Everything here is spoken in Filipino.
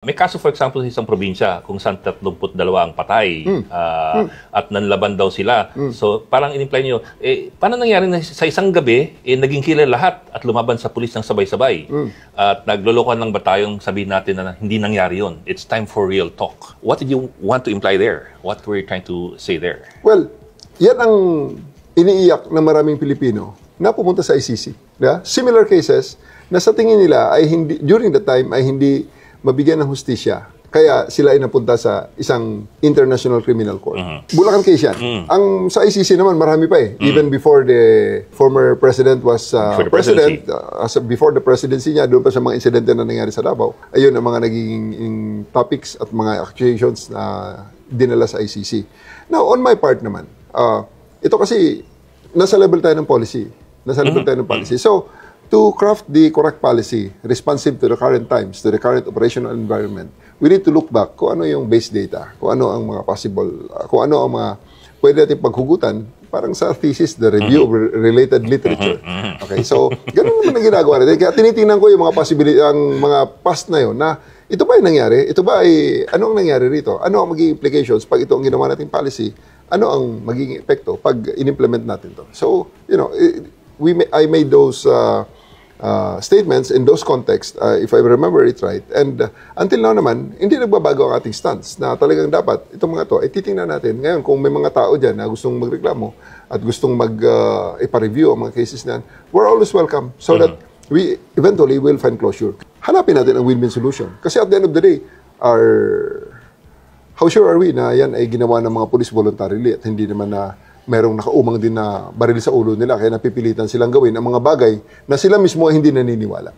May kaso, for example, sa isang probinsya kung saan 32 ang patay at nanlaban daw sila. So, parang in-imply nyo, paano nangyari na sa isang gabi, naging kilala lahat at lumaban sa pulis ng sabay-sabay? At naglolokohan lang ba tayong sabihin natin na hindi nangyari yon? It's time for real talk. What did you want to imply there? What were you trying to say there? Well, yan ang iniiyak ng maraming Pilipino na pumunta sa ICC. Yeah? Similar cases na sa tingin nila ay hindi, during the time ay hindi mabigyan ng hustisya. Kaya sila ay napunta sa isang International Criminal Court. Bulacan case yan. Ang sa ICC naman, marami pa eh. Even before the former president was president, before the presidency niya, doon pa sa mga insidente na nangyari sa Davao, ayun ang mga naging topics at mga accusations na dinala sa ICC. Now, on my part naman, ito kasi, nasa level tayo ng policy. Nasa level tayo ng policy. So, to craft the correct policy responsive to the current times, to the current operational environment, we need to look back kung ano yung base data, kung ano ang mga possible, kung ano ang mga pwede natin paghugutan, parang sa thesis, the review of related literature. Okay, so, ganun naman ang ginagawa natin. Kaya tinitingnan ko yung mga possibility, ang mga past na yun, na ito ba ay nangyari? Ito ba ay, ano ang nangyari rito? Ano ang magiging implications pag ito ang ginawa nating policy? Ano ang magiging epekto pag in-implement natin to? So, you know, I made those statements in those contexts, if I remember it right. And until now naman, hindi nagbabago ang ating stance na talagang dapat itong mga to ay titingnan natin. Ngayon, kung may mga tao dyan na gustong magreklamo at gustong ipa-review ang mga cases na, we're always welcome so that we eventually will find closure. Hanapin natin ang win-win solution. Kasi at the end of the day, how sure are we na yan ay ginawa ng mga police voluntarily at hindi naman na merong nakaumang din na baril sa ulo nila kaya napipilitan silang gawin ang mga bagay na sila mismo ay hindi naniniwala.